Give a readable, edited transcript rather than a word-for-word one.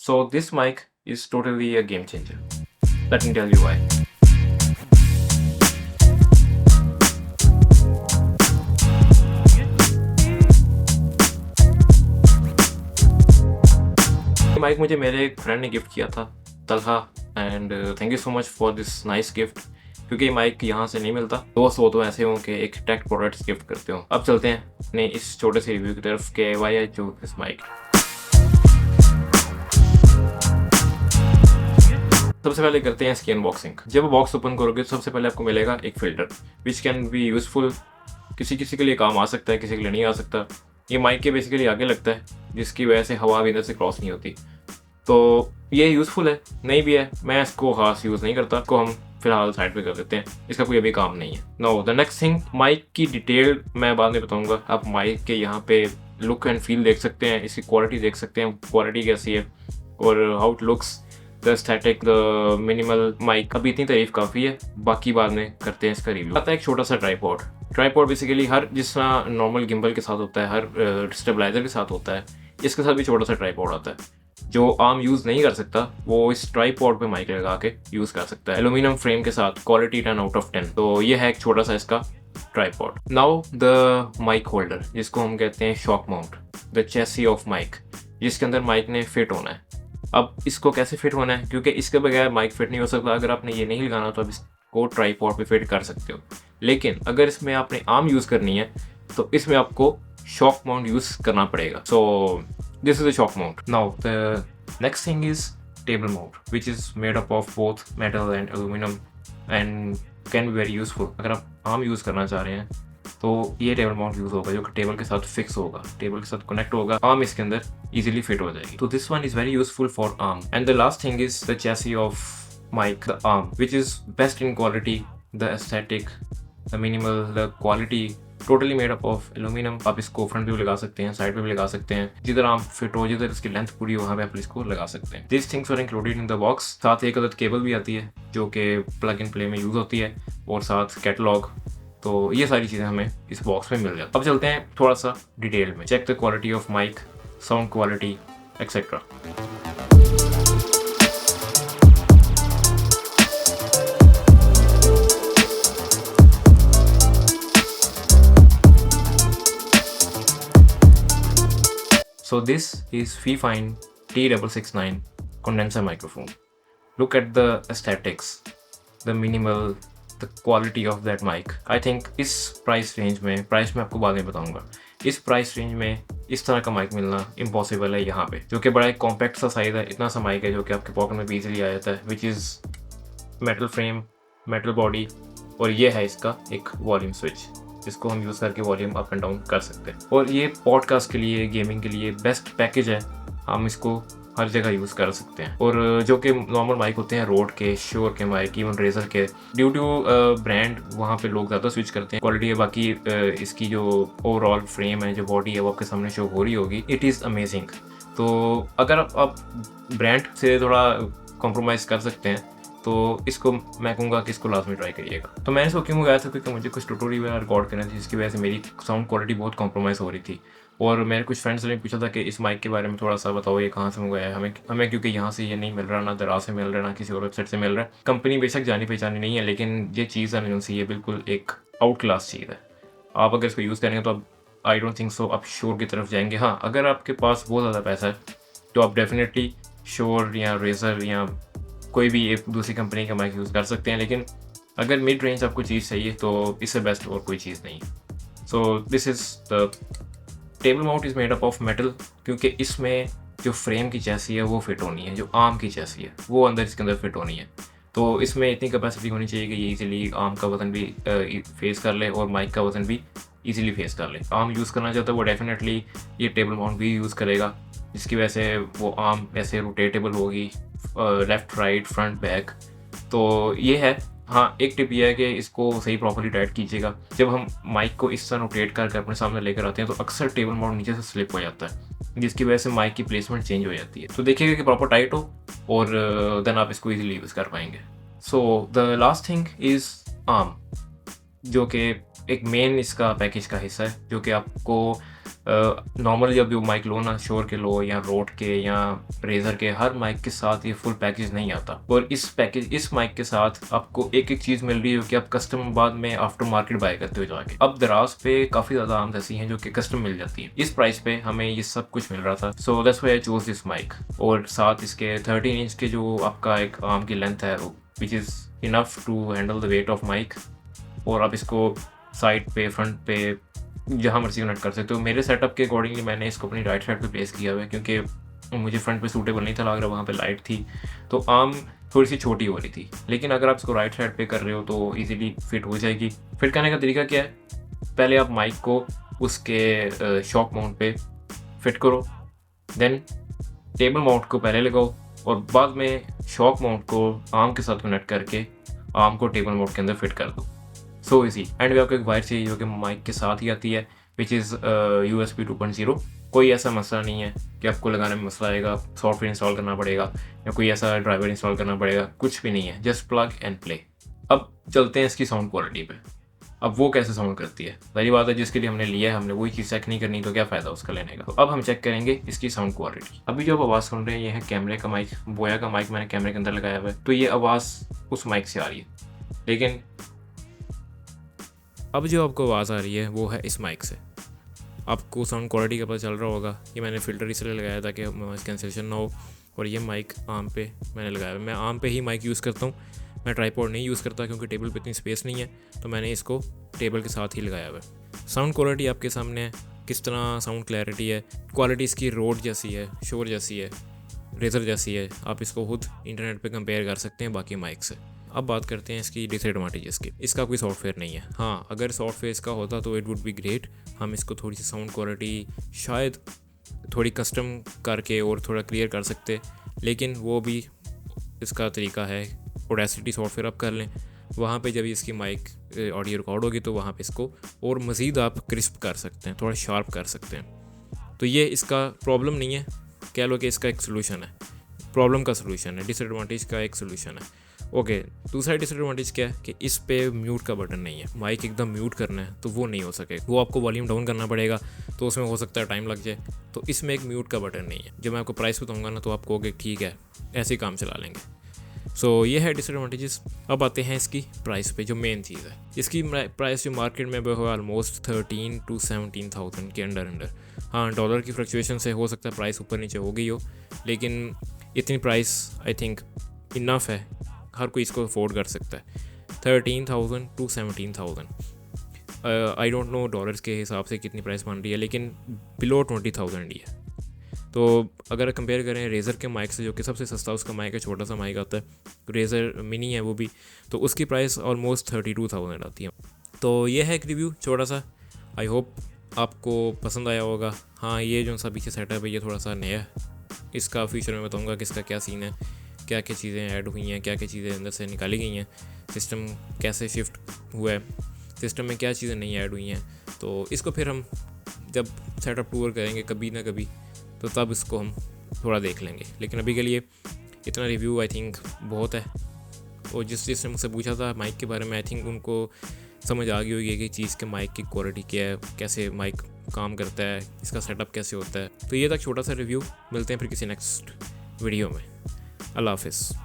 So this mic is totally a game changer. Let me tell you why. ये mic मुझे मेरे एक friend ने गिफ्ट किया था, Talha, and thank you so much for this nice gift. क्योंकि mic यहाँ से नहीं मिलता, दोस्त हो तो ऐसे हों कि एक टेक प्रोडक्ट्स गिफ्ट करते हो। अब चलते हैं अपने इस छोटे से रिव्यू की तरफ के why I choose this mic. सबसे पहले करते हैं इसकी अनबॉक्सिंग। जब बॉक्स ओपन करोगे तो सबसे पहले आपको मिलेगा एक filter which can be useful. किसी किसी के लिए काम आ सकता है, किसी के लिए नहीं आ सकता। ये माइक के बेसिकली आगे लगता है, जिसकी वजह से हवा भी अंदर से क्रॉस नहीं होती। तो ये यूज़फुल है, नहीं भी है। मैं इसको खास यूज़ नहीं करता, को हम फिलहाल साइड पे कर देते हैं, इसका कोई अभी काम नहीं है। No, the next thing, mic की डिटेल मैं बाद में बताऊंगा। आप माइक के यहाँ पे लुक एंड फील देख सकते हैं, इसकी क्वालिटी देख सकते हैं, क्वालिटी कैसी है और how it looks, the static, the minimal mic. अभी इतनी तारीफ काफ़ी है, बाकी बाद में करते हैं इसका रिव्यू। आता है एक छोटा सा ट्राइपॉड। ट्राइपॉड बेसिकली हर जिस तरह नॉर्मल गिम्बल के साथ होता है, हर स्टेबलाइजर के साथ होता है, इसके साथ भी छोटा सा ट्राइपॉड आता है। जो आम यूज़ नहीं कर सकता वो इस ट्राइपॉड पे माइक लगा के यूज़ कर सकता है। एल्यूमिनियम फ्रेम के साथ, क्वालिटी 10 आउट ऑफ 10। तो ये है एक छोटा सा इसका tripod. Now the mic holder, जिसको हम कहते हैं shock mount, the chassis of mic, जिसके अंदर माइक ने फिट होना है। अब इसको कैसे फिट होना है, क्योंकि इसके बगैर माइक फिट नहीं हो सकता। अगर आपने ये नहीं लगाना तो आप इसको ट्राइपॉड पे फिट कर सकते हो, लेकिन अगर इसमें आपने आम यूज़ करनी है तो इसमें आपको शॉक माउंट यूज़ करना पड़ेगा। सो this is a shock mount. Now the next thing is table mount, which is made up of both metal and aluminum and can be very useful. अगर आप आम यूज़ करना चाह रहे हैं तो ये टेबल माउंट यूज़ होगा, जो कि टेबल के साथ फिक्स होगा, टेबल के साथ कनेक्ट होगा, आम इसके अंदर इजीली फिट हो जाएगी। तो this one is very useful for arm. And the last thing is the chassis of mic, the arm, which is best in quality, the aesthetic, the minimal, the quality, totally made up of aluminium. आप इसको front पे भी लगा सकते हैं, side पे भी लगा सकते हैं, जिधर आप फिट हो, जिधर इसकी लेंथ पूरी हो, वहाँ पे आप इसको लगा सकते हैं। This things are included in the box. साथ एक अदर केबल भी आती है जो कि प्लग इन प्ले में यूज़ होती है, और साथ कैटलॉग। तो ये सारी चीज़ें हमें इस बॉक्स में मिल जाती। अब चलते हैं थोड़ा सा डिटेल में। Check the quality of mic, sound quality etcetera. So this is Fifine T669 condenser microphone. Look at the aesthetics, the minimal, the quality of that mic. I think इस प्राइस रेंज में, price मैं आपको बाद में बताऊंगा, इस price range में इस तरह का माइक मिलना इम्पॉसिबल है यहाँ पे, जो कि बड़ा एक कॉम्पैक्ट सा साइज है। इतना सा माइक है जो कि आपके पॉकेट में भी इजीली आ जाता है, which is metal frame, metal body, और ये है इसका एक वॉल्यूम स्विच, जिसको हम यूज़ करके वॉल्यूम अप एंड डाउन कर सकते हैं। और ये पॉडकास्ट के लिए, गेमिंग के लिए बेस्ट पैकेज है। हम इसको हर जगह यूज़ कर सकते हैं। और जो कि नॉर्मल माइक होते हैं, रोड के, श्योर के माइक, इवन रेजर के, ड्यू टू ब्रांड वहाँ पे लोग ज़्यादा स्विच करते हैं। क्वालिटी है, बाकी इसकी जो ओवरऑल फ्रेम है, जो बॉडी है, वो आपके सामने शो हो रही होगी। It is amazing. तो अगर आप ब्रांड से थोड़ा कॉम्प्रोमाइज़ कर सकते हैं तो इसको मैं कहूँगा कि इसको लाजमी ट्राई करिएगा। तो मैंने इसको क्यों मंगाया था, क्योंकि मुझे कुछ ट्यूटोरियल वगैरह रिकॉर्ड करना था, जिसकी वजह से मेरी साउंड क्वालिटी बहुत कॉम्प्रोमाइज़ हो रही थी। और मेरे कुछ फ्रेंड्स ने पूछा था कि इस माइक के बारे में थोड़ा सा बताओ, ये कहाँ से मंगाया है हमें, क्योंकि यहाँ से ये नहीं मिल रहा, ना दराज से मिल रहा, ना किसी और वेबसाइट से मिल रहा है। कंपनी बेशक जानी पहचानी नहीं है, लेकिन ये चीज़ है जो सी, ये बिल्कुल एक आउट क्लास चीज़ है। आप अगर इसको यूज़ करेंगे तो आप, आई डोंट थिंक सो, आप श्योर की तरफ जाएंगे। हाँ, अगर आपके पास बहुत ज़्यादा पैसा है तो आप डेफिनेटली श्योर या रेजर या कोई भी एक दूसरी कंपनी का माइक यूज़ कर सकते हैं। लेकिन अगर मिड रेंज आपको चीज़ चाहिए तो इससे बेस्ट और कोई चीज़ नहीं है। So this is the table mount is made up of metal, क्योंकि इसमें जो फ्रेम की चेसी है वो फिट होनी है, जो आर्म की चेसी है वो अंदर इसके अंदर फिट होनी है। तो इसमें इतनी कैपेसिटी होनी चाहिए कि ये इजीली आर्म का वजन भी फेस कर ले और माइक का वजन भी इजीली फेस कर ले। आर्म यूज़ करना चाहता है वो डेफिनेटली ये टेबल माउंट भी यूज़ करेगा, जिसकी वजह से वो आर्म ऐसे रोटेटेबल होगी, लेफ़्ट राइट फ्रंट बैक। तो ये है। हाँ, एक टिप ये है कि इसको सही प्रॉपर्ली टाइट कीजिएगा। जब हम माइक को इस तरह रोटेट करके अपने सामने लेकर आते हैं तो अक्सर टेबल माउंट नीचे से स्लिप हो जाता है, जिसकी वजह से माइक की प्लेसमेंट चेंज हो जाती है। तो देखिएगा कि प्रॉपर टाइट हो, और देन आप इसको ईजिली यूज़ कर पाएंगे। So the last thing is arm, जो कि एक मेन इसका पैकेज का हिस्सा है, जो कि आपको नॉर्मली जब भी माइक लो ना, श्योर के लो या रोड के या रेजर के, हर माइक के साथ ये फुल पैकेज नहीं आता। और इस माइक के साथ आपको एक एक चीज़ मिल रही है कि आप कस्टम बाद में आफ्टर मार्केट बाय करते हो जाके। अब दराज पे काफ़ी ज़्यादा आर्म्स ऐसी हैं जो कि कस्टम मिल जाती है। इस प्राइस पे हमें ये सब कुछ मिल रहा था, so that's why I chose this mic. और साथ इसके 13 इंच के जो आपका एक आर्म की लेंथ है, which is enough to handle the weight of mic. और आप इसको साइड पे, फ्रंट पे, जहाँ मर्जी कनेक्ट कर सकते हो। मेरे सेटअप के अकॉर्डिंगली मैंने इसको अपनी राइट साइड पे प्लेस किया हुआ है, क्योंकि मुझे फ्रंट पे सूटेबल नहीं था लग रहा, वहाँ पे लाइट थी तो आर्म थोड़ी सी छोटी हो रही थी। लेकिन अगर आप इसको राइट साइड पे कर रहे हो तो इजीली फिट हो जाएगी। फिट करने का तरीका क्या है, पहले आप माइक को उसके शॉक माउंट पे फिट करो, देन टेबल माउंट को पहले लगाओ और बाद में शॉक माउंट को आर्म के साथ कनेक्ट करके आर्म को टेबल माउंट के अंदर फिट कर दो। So easy. एंड भी आपको एक वायर चाहिए जो कि माइक के साथ ही आती है, विच इज़ USB 2.0। कोई ऐसा मसला नहीं है कि आपको लगाने में मसला आएगा, सॉफ्टवेयर इंस्टॉल करना पड़ेगा या कोई ऐसा ड्राइवर इंस्टॉल करना पड़ेगा, कुछ भी नहीं है, जस्ट प्लग एंड प्ले। अब चलते हैं इसकी साउंड क्वालिटी पे। अब वो कैसे साउंड करती है, पहली बात है जिसके लिए हमने लिया है, हमने वही चीज़ चेक नहीं करनी तो क्या फ़ायदा उसका लेने का। तो अब हम चेक करेंगे इसकी साउंड क्वालिटी। अभी जो आप आवाज़ सुन रहे हैं ये है कैमरे का माइक, बोया का माइक मैंने कैमरे के अंदर लगाया हुआ है, तो ये आवाज़ उस माइक से आ रही है। लेकिन अब जो आपको आवाज़ आ रही है वो है इस माइक से। आपको साउंड क्वालिटी का पता चल रहा होगा कि मैंने फ़िल्टर इसलिए लगाया ताकि नॉइस कैंसिलेशन ना हो। और ये माइक आर्म पे मैंने लगाया, मैं आर्म पे ही माइक यूज़ करता हूँ, मैं ट्राईपॉड नहीं यूज़ करता क्योंकि टेबल पे इतनी स्पेस नहीं है, तो मैंने इसको टेबल के साथ ही लगाया हुआ है। साउंड क्वालिटी आपके सामने है, किस तरह साउंड क्लैरिटी है, क्वालिटी इसकी रोड जैसी है, शोर जैसी है, रेजर जैसी है। आप इसको खुद इंटरनेट पे कंपेयर कर सकते हैं बाकी माइक से। अब बात करते हैं इसकी डिसएडवांटेजेस की। इसका कोई सॉफ्टवेयर नहीं है। हाँ, अगर सॉफ्टवेयर इसका होता तो इट वुड बी ग्रेट, हम इसको थोड़ी सी साउंड क्वालिटी शायद थोड़ी कस्टम करके और थोड़ा क्लियर कर सकते, लेकिन वो भी इसका तरीका है। ऑडेसिटी सॉफ्टवेयर आप कर लें, वहाँ पे जब इसकी माइक ऑडियो रिकॉर्ड होगी तो वहाँ पे इसको और मज़ीद आप क्रिस्प कर सकते हैं, थोड़ा शार्प कर सकते हैं। तो ये इसका प्रॉब्लम नहीं है, कह लो कि इसका एक सोल्यूशन है, प्रॉब्लम का सोल्यूशन है, डिसएडवांटेज का एक सोल्यूशन है। ओके, दूसरा डिसएडवांटेज क्या है कि इस पे म्यूट का बटन नहीं है। माइक एकदम म्यूट करना है तो वो नहीं हो सके, वो आपको वॉल्यूम डाउन करना पड़ेगा, तो उसमें हो सकता है टाइम लग जाए। तो इसमें एक म्यूट का बटन नहीं है। जब मैं आपको प्राइस बताऊंगा ना तो आप कहोगे ठीक है, ऐसे ही काम चला लेंगे। सो ये है डिसएडवांटेजेस। अब आते हैं इसकी प्राइस पे, जो मेन चीज़ है। इसकी प्राइस जो मार्केट में वो है ऑलमोस्ट 13 to 17,000 के अंडर। हाँ, डॉलर की फ्लक्चुएशन से हो सकता है प्राइस ऊपर नीचे हो गई हो, लेकिन इतनी प्राइस आई थिंक इनफ है, हर कोई इसको अफोर्ड कर सकता है। 13,000 to 17,000। I don't know dollars के हिसाब से कितनी प्राइस बन रही है, लेकिन बिलो 20,000 ही है। तो अगर कंपेयर करें रेज़र के माइक से, जो कि सबसे सस्ता उसका माइक है, छोटा सा माइक आता है, रेज़र मिनी है वो भी, तो उसकी प्राइस ऑलमोस्ट 32,000 आती है। तो ये है एक रिव्यू छोटा सा, आई होप आपको पसंद आया होगा। हाँ, ये जो सा पीछे सेटअप है ये थोड़ा सा नया है, इसका फ्यूचर में बताऊँगा कि इसका क्या सीन है, क्या क्या चीज़ें ऐड हुई हैं, क्या क्या चीज़ें अंदर से निकाली गई हैं, सिस्टम कैसे शिफ्ट हुआ है, सिस्टम में क्या चीज़ें नहीं ऐड हुई हैं। तो इसको फिर हम जब सेटअप टूर करेंगे कभी ना कभी, तो तब इसको हम थोड़ा देख लेंगे। लेकिन अभी के लिए इतना रिव्यू आई थिंक बहुत है। और जिसने मुझसे पूछा था माइक के बारे में, आई थिंक उनको समझ आ गई होगी कि चीज़ के माइक की क्वालिटी क्या है, कैसे माइक काम करता है, इसका सेटअप कैसे होता है। तो ये था छोटा सा रिव्यू, मिलते हैं फिर किसी नेक्स्ट वीडियो में। अल्लाह हाफिज़।